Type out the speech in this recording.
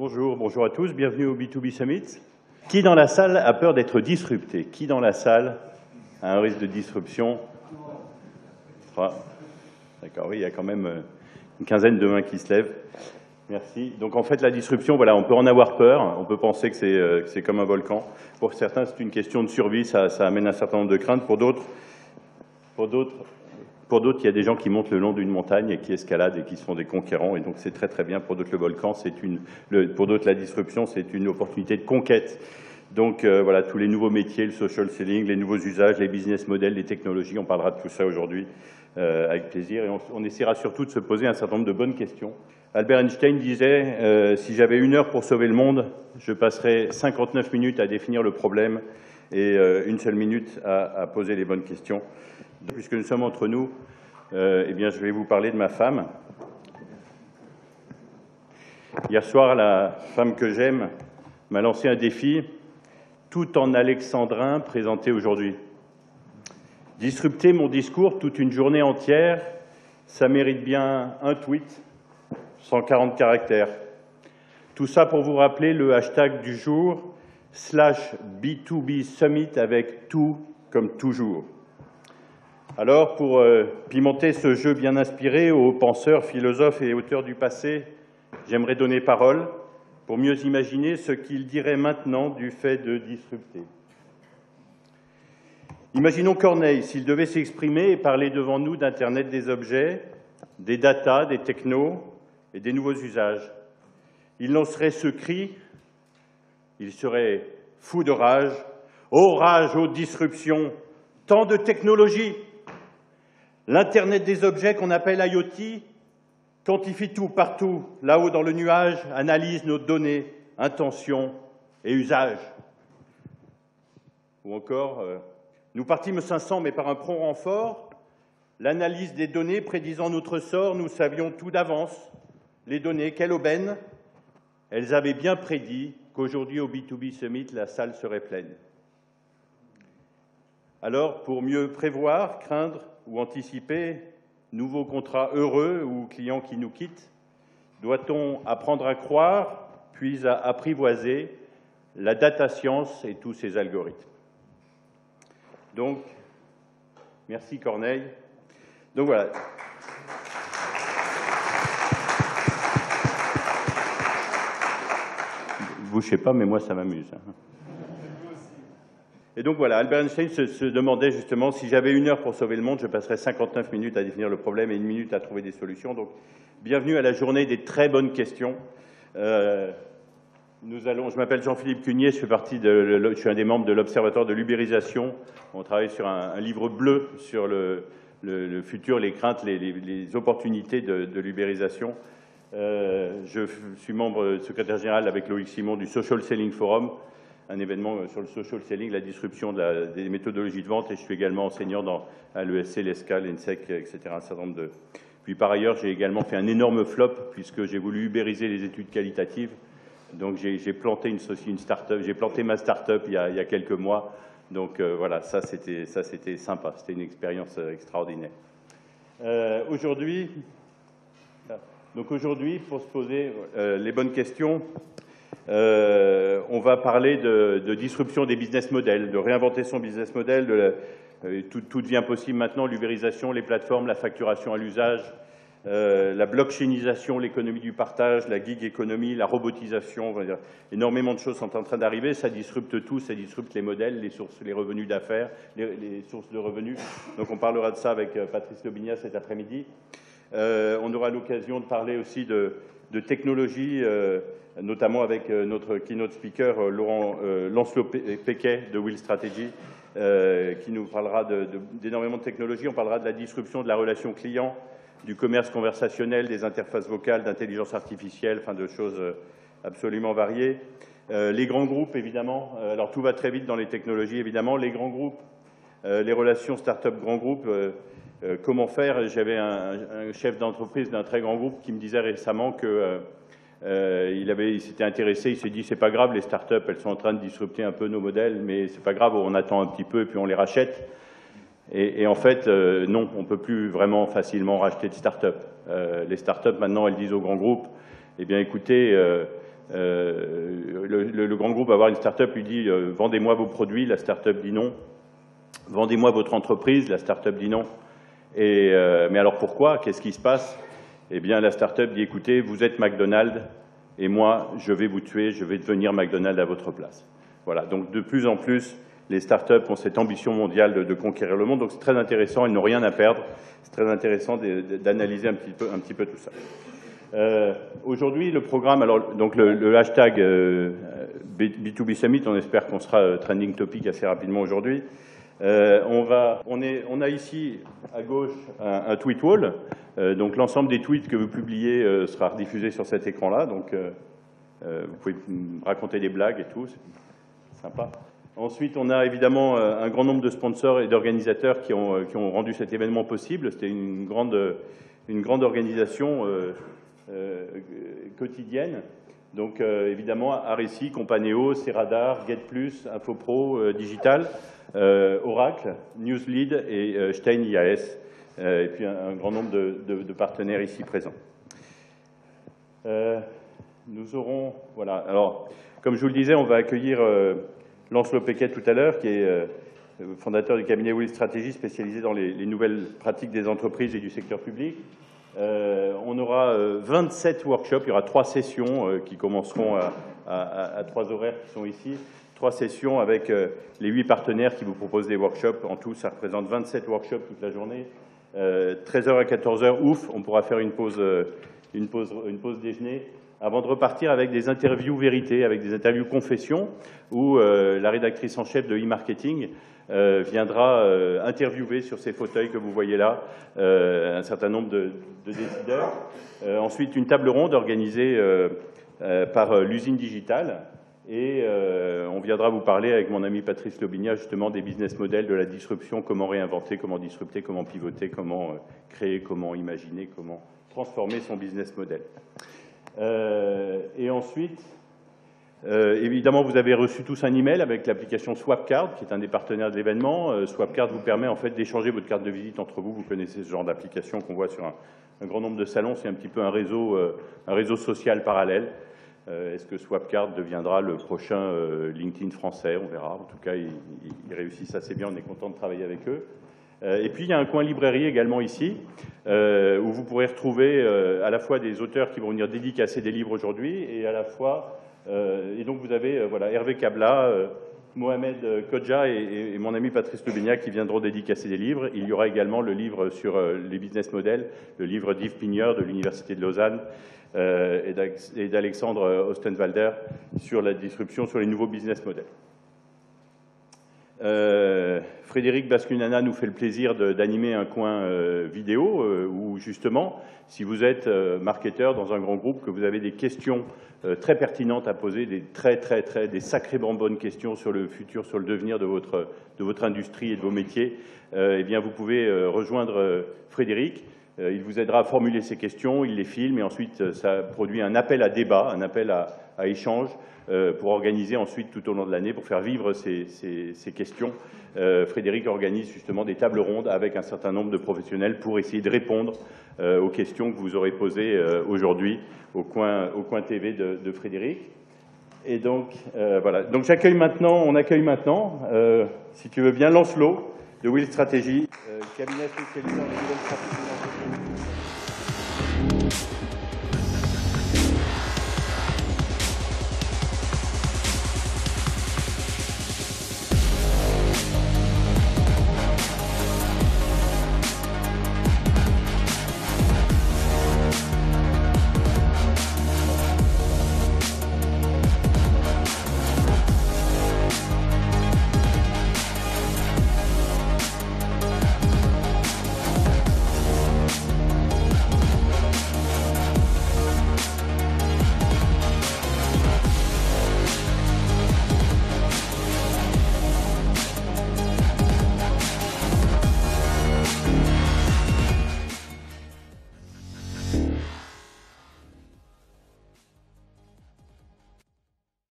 Bonjour, bonjour à tous, bienvenue au B2B Summit. Qui dans la salle a peur d'être disrupté? Qui dans la salle a un risque de disruption? 3. D'accord, oui, il y a quand même une quinzaine de mains qui se lèvent. Merci. Donc en fait, la disruption, voilà, on peut en avoir peur, on peut penser que c'est comme un volcan. Pour certains, c'est une question de survie, ça amène un certain nombre de craintes. Pour d'autres, il y a des gens qui montent le long d'une montagne et qui escaladent et qui sont des conquérants. Et donc c'est très très bien. Pour d'autres, le volcan, pour d'autres, la disruption, c'est une opportunité de conquête. Donc voilà, tous les nouveaux métiers, le social selling, les nouveaux usages, les business models, les technologies, on parlera de tout ça aujourd'hui avec plaisir. Et on essaiera surtout de se poser un certain nombre de bonnes questions. Albert Einstein disait si j'avais 1 heure pour sauver le monde, je passerais 59 minutes à définir le problème et 1 seule minute à poser les bonnes questions. Puisque nous sommes entre nous, eh bien, je vais vous parler de ma femme. Hier soir, la femme que j'aime m'a lancé un défi, tout en alexandrin présenté aujourd'hui. Disrupter mon discours toute une journée entière, ça mérite bien un tweet, 140 caractères. Tout ça pour vous rappeler le hashtag du jour, /B2B Summit avec tout comme toujours. Alors, pour pimenter ce jeu bien inspiré aux penseurs, philosophes et auteurs du passé, j'aimerais donner parole pour mieux imaginer ce qu'ils diraient maintenant du fait de disrupter. Imaginons Corneille, s'il devait s'exprimer et parler devant nous d'Internet des objets, des data, des technos et des nouveaux usages. Il lancerait ce cri, il serait fou de rage. Ô rage, ô disruption, tant de technologies! L'Internet des objets qu'on appelle IoT quantifie tout, partout, là-haut dans le nuage, analyse nos données, intentions et usages. Ou encore, nous partîmes 500, mais par un prompt renfort, l'analyse des données prédisant notre sort, nous savions tout d'avance. Les données, quelle aubaine! Elles avaient bien prédit qu'aujourd'hui, au B2B Summit, la salle serait pleine. Alors, pour mieux prévoir, craindre ou anticiper, nouveaux contrats heureux ou clients qui nous quittent, doit-on apprendre à croire, puis à apprivoiser la data science et tous ses algorithmes? Donc, merci Corneille. Donc voilà. Vous, je ne sais pas, mais moi, ça m'amuse. Et donc voilà, Albert Einstein se demandait justement si j'avais 1 heure pour sauver le monde, je passerais 59 minutes à définir le problème et 1 minute à trouver des solutions. Donc, bienvenue à la journée des très bonnes questions. Je m'appelle Jean-Philippe Cugnier, je suis un des membres de l'Observatoire de l'ubérisation. On travaille sur un livre bleu sur le futur, les craintes, les opportunités de l'ubérisation. Je suis membre secrétaire général avec Loïc Simon du Social Selling Forum, un événement sur le social selling, la disruption des méthodologies de vente, et je suis également enseignant à l'ESC, l'ESCA, l'ENSEC, etc. Un certain nombre de... Puis par ailleurs, j'ai également fait un énorme flop puisque j'ai voulu ubériser les études qualitatives. Donc j'ai planté une start-up, j'ai planté ma start-up il y a quelques mois. Donc voilà, ça c'était sympa, c'était une expérience extraordinaire. Aujourd'hui, pour se poser les bonnes questions, on va parler de disruption des business models, de réinventer son business model. Tout devient possible maintenant, l'ubérisation, les plateformes, la facturation à l'usage, la blockchainisation, l'économie du partage, la gig economy, la robotisation. Énormément de choses sont en train d'arriver. Ça disrupte tout, ça disrupte les modèles, les sources, les revenus d'affaires, les sources de revenus. Donc on parlera de ça avec Patrice Lobinia cet après-midi. On aura l'occasion de parler aussi de technologie, notamment avec notre keynote speaker Laurent Lancelot-Péquet de Will Strategy, qui nous parlera d'énormément de technologie. On parlera de la disruption de la relation client, du commerce conversationnel, des interfaces vocales, d'intelligence artificielle, enfin de choses absolument variées. Les grands groupes, évidemment. Alors tout va très vite dans les technologies, évidemment. Les grands groupes, les relations start-up grands groupes. Comment faire? J'avais un chef d'entreprise d'un très grand groupe qui me disait récemment que il s'était intéressé, il s'est dit c'est pas grave, les startups elles sont en train de disrupter un peu nos modèles, mais c'est pas grave, on attend un petit peu et puis on les rachète. Et en fait, non, on peut plus vraiment facilement racheter de startups. Les startups maintenant elles disent aux grands groupes, eh bien écoutez, Le grand groupe va voir une start-up, lui dit « Vendez-moi vos produits », la start-up dit non. « Vendez-moi votre entreprise », la start-up dit non. Mais alors pourquoi? Qu'est-ce qui se passe? Eh bien, la start-up dit « Écoutez, vous êtes McDonald's et moi, je vais vous tuer, je vais devenir McDonald's à votre place. » Voilà, donc de plus en plus, les start-up ont cette ambition mondiale de conquérir le monde, donc c'est très intéressant, elles n'ont rien à perdre. C'est très intéressant d'analyser un petit peu tout ça. Aujourd'hui, le programme, alors donc le hashtag B2B Summit, on espère qu'on sera trending topic assez rapidement aujourd'hui. On a ici à gauche un tweet wall, donc l'ensemble des tweets que vous publiez sera rediffusé sur cet écran-là, donc vous pouvez raconter des blagues et tout, c'est sympa. Ensuite, on a évidemment un grand nombre de sponsors et d'organisateurs qui ont rendu cet événement possible. C'était une grande organisation quotidienne. Donc évidemment, Areci, Companeo, Ceradar, GetPlus, Infopro, Digital, Oracle, Newslead et Stein IAS, et puis un grand nombre de partenaires ici présents. Nous aurons, voilà, alors comme je vous le disais, on va accueillir Lancelot Péquet tout à l'heure, qui est fondateur du cabinet Willis Stratégie, spécialisé dans les nouvelles pratiques des entreprises et du secteur public. On aura 27 workshops, il y aura 3 sessions qui commenceront à 3 horaires qui sont ici. 3 sessions avec les 8 partenaires qui vous proposent des workshops. En tout, ça représente 27 workshops toute la journée. 13h à 14h, ouf, on pourra faire une pause déjeuner, avant de repartir avec des interviews vérités, avec des interviews confessions, où la rédactrice en chef de e-marketing viendra interviewer sur ces fauteuils que vous voyez là un certain nombre de décideurs. Ensuite, une table ronde organisée par l'usine digitale. Et on viendra vous parler avec mon ami Patrice Lobigna justement des business models, de la disruption, comment réinventer, comment disrupter, comment pivoter, comment créer, comment imaginer, comment transformer son business model. Et ensuite, évidemment, vous avez reçu tous un email avec l'application Swapcard, qui est un des partenaires de l'événement. Swapcard vous permet en fait d'échanger votre carte de visite entre vous. Vous connaissez ce genre d'application qu'on voit sur un grand nombre de salons. C'est un petit peu un réseau social parallèle. Est-ce que Swapcard deviendra le prochain LinkedIn français? On verra. En tout cas, ils réussissent assez bien. On est content de travailler avec eux. Et puis, il y a un coin librairie également ici, où vous pourrez retrouver à la fois des auteurs qui vont venir dédicacer des livres aujourd'hui, et à la fois... et donc, vous avez voilà, Hervé Kabla, Mohamed Kodja et mon ami Patrice Lobigna qui viendront dédicacer des livres. Il y aura également le livre sur les business models, le livre d'Yves Pigneur de l'Université de Lausanne, et d'Alexandre Ostenwalder sur la disruption, sur les nouveaux business models. Frédéric Bascunana nous fait le plaisir d'animer un coin vidéo où justement, si vous êtes marketeur dans un grand groupe, que vous avez des questions très pertinentes à poser, des sacrément bonnes questions sur le futur, sur le devenir de votre industrie et de vos métiers, eh bien vous pouvez rejoindre Frédéric. Il vous aidera à formuler ces questions, il les filme et ensuite ça produit un appel à débat, un appel à échange pour organiser ensuite tout au long de l'année, pour faire vivre ces questions. Frédéric organise justement des tables rondes avec un certain nombre de professionnels pour essayer de répondre aux questions que vous aurez posées aujourd'hui au coin TV de Frédéric. Et donc, voilà. Donc on accueille maintenant, si tu veux bien, Lancelot de Willis Stratégie, cabinet spécialisé dans les nouvelles stratégies d'entreprise.